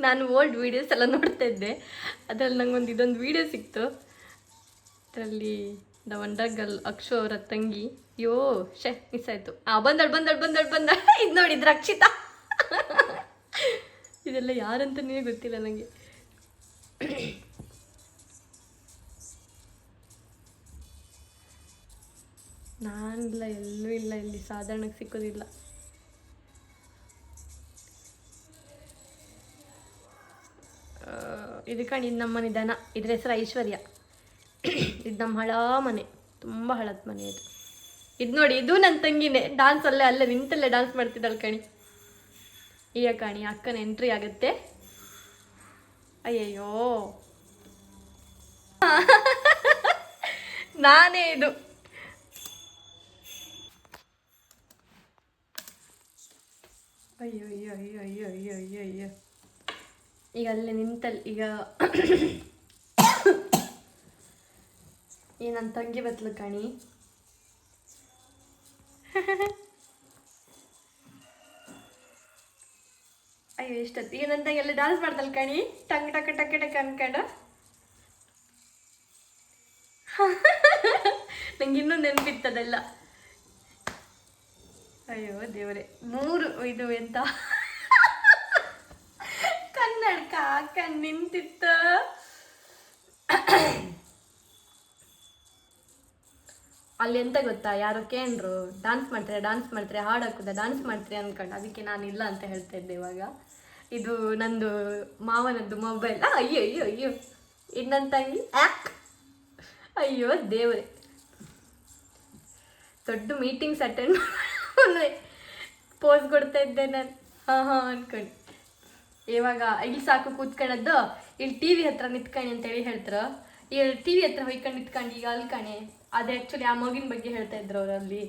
ನಾನು old videos ಎಲ್ಲ ನೋಡ್ತಾ ಇದ್ದೆ, ಅದರಲ್ಲಿ ನಂಗೊಂದು ಇದೊಂದು ವೀಡಿಯೋ ಸಿಕ್ತು. ಅದರಲ್ಲಿ ದ ವಂಡರ್ ಗರ್ಲ್ ಅಕ್ಷು ಅವರ ತಂಗಿ, ಅಯ್ಯೋ ಮಿಸ್ ಆಯಿತು. ಬಂದಳು ಇದು ನೋಡಿದ್ರು ರಕ್ಷಿತಾ. ಇದೆಲ್ಲ ಯಾರಂತನೇ ಗೊತ್ತಿಲ್ಲ ನನಗೆ. ನಾನಿಲ್ಲ, ಎಲ್ಲೂ ಇಲ್ಲ, ಇಲ್ಲಿ ಸಾಧಾರಣಕ್ಕೆ ಸಿಕ್ಕೋದಿಲ್ಲ. ಇದು ಕಣಿ, ಇದು ನಮ್ಮ ಮನೆ ದನ. ಇದ್ರ ಹೆಸರು ಐಶ್ವರ್ಯ. ಇದು ನಮ್ಮ ಹಳ ಮನೆ, ತುಂಬ ಹಳದ ಮನೆ ಇದು. ಇದು ನೋಡಿ, ಇದು ನನ್ನ ತಂಗಿನೇ. ಡಾನ್ಸ್ ಅಲ್ಲೇ ನಿಂತಲ್ಲೇ ಡಾನ್ಸ್ ಮಾಡ್ತಿದ್ದಾಳೆ ಕಣಿ. ಈಗ ಕಣಿ ಅಕ್ಕನ ಎಂಟ್ರಿ ಆಗುತ್ತೆ. ಅಯ್ಯಯ್ಯೋ, ನಾನೇ ಇದು. ಅಯ್ಯೋ ಅಯ್ಯೋ ಅಯ್ಯೋ ಅಯ್ಯೋ ಅಯ್ಯೋ ಅಯ್ಯೋ ಅಯ್ಯೋ. ಈಗ ಅಲ್ಲೇ ನಿಂತಲ್ಲಿ ಈಗ ನನ್ನ ತಂಗಿ ಬತ್ಲು ಕಣಿ. ಅಯ್ಯೋ ಎಷ್ಟೊತ್ತು. ಈಗ ನನ್ನ ತಂಗಿ ಎಲ್ಲ ಡಾನ್ಸ್ ಮಾಡ್ತಲ್ಲ ಕಣಿ, ಟಕ್ ಟಕ್ ಟಕ್ ಟಕ್ ಅನ್ಕೊಂಡು. ನಂಗೆ ಇನ್ನೂ ನೆನಪಿತ್ತದೆಲ್ಲ. ಅಯ್ಯೋ ದೇವರೇ, 3 ಇದು ಎಂತ ಕನ್ನಡಕ ಹಾಕೊಂಡು ನಿಂತಿತ್ತ. ಅಲ್ಲಿ ಎಂತ ಗೊತ್ತಾ, ಯಾರೋ ಕೇಂದ್ರು ಡಾನ್ಸ್ ಮಾಡ್ತಾರೆ ಹಾಡು ಹಾಕುದ ಡಾನ್ಸ್ ಮಾಡ್ತಾರೆ ಅನ್ಕೊಂಡು. ಅದಕ್ಕೆ ನಾನು ಇಲ್ಲ ಅಂತ ಹೇಳ್ತಾ ಇದ್ದೆ. ಇವಾಗ ಇದು ನಂದು ಮಾವನದ್ದು ಮೊಬೈಲ್. ಅಯ್ಯೋ ಅಯ್ಯೋ ಅಯ್ಯೋ, ಇದು ನನ್ನ ತಂಗಿ. ಅಯ್ಯೋ ದೇವರೇ, ದೊಡ್ಡ ಮೀಟಿಂಗ್ಸ್ ಅಟೆಂಡ್ ಪೋಸ್ ಕೊಡ್ತಾ ಇದ್ದೆ ನಾನು. ಹಾಂ ಅನ್ಕೊಂಡು. ಇವಾಗ ಇಲ್ಲಿ ಸಾಕು ಕೂತ್ಕೊಳ್ಳೋದು, ಇಲ್ಲಿ ಟಿ ವಿ ಹತ್ರ ನಿಂತ್ಕಣಿ ಅಂತೇಳಿ ಹೇಳ್ತಾರೆ. ಇಲ್ಲಿ ಟಿ ವಿ ಹತ್ರ ಹೊಯ್ಕೊಂಡು ನಿಂತ್ಕೊಂಡು ಈಗ ಅಲ್ಲಿ ಕಣೆ. ಅದು ಆ್ಯಕ್ಚುಲಿ ಆ ಮಗಿನ ಬಗ್ಗೆ ಹೇಳ್ತಾ ಇದ್ರು ಅವರಲ್ಲಿ.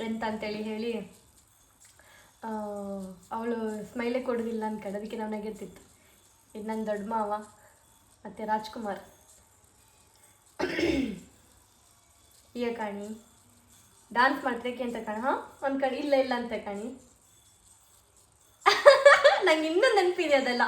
ಎಂತ ಅಂತೇಳಿ ಹೇಳಿ, ಅವಳು ಸ್ಮೈಲೇ ಕೊಡೋದಿಲ್ಲ ಅನ್ಕೊಂಡು ಅದಕ್ಕೆ ನಾವು ನೆಗೆತಿತ್ತು. ಇದು ನನ್ನ ದೊಡ್ಡ ಮಾವ ಮತ್ತು ರಾಜ್ಕುಮಾರ್. ಈಗ ಕಾಣಿ ಡಾನ್ಸ್ ಮಾಡ್ತೇಕೆ ಅಂತ ಕಾಣ. ಹಾಂ ಅಂದ್ಕೊಂಡು ಇಲ್ಲ ಅಂತ ಕಾಣಿ. ನಂಗೆ ಇನ್ನೂ ನೆನಪಿದೆ ಅದೆಲ್ಲ.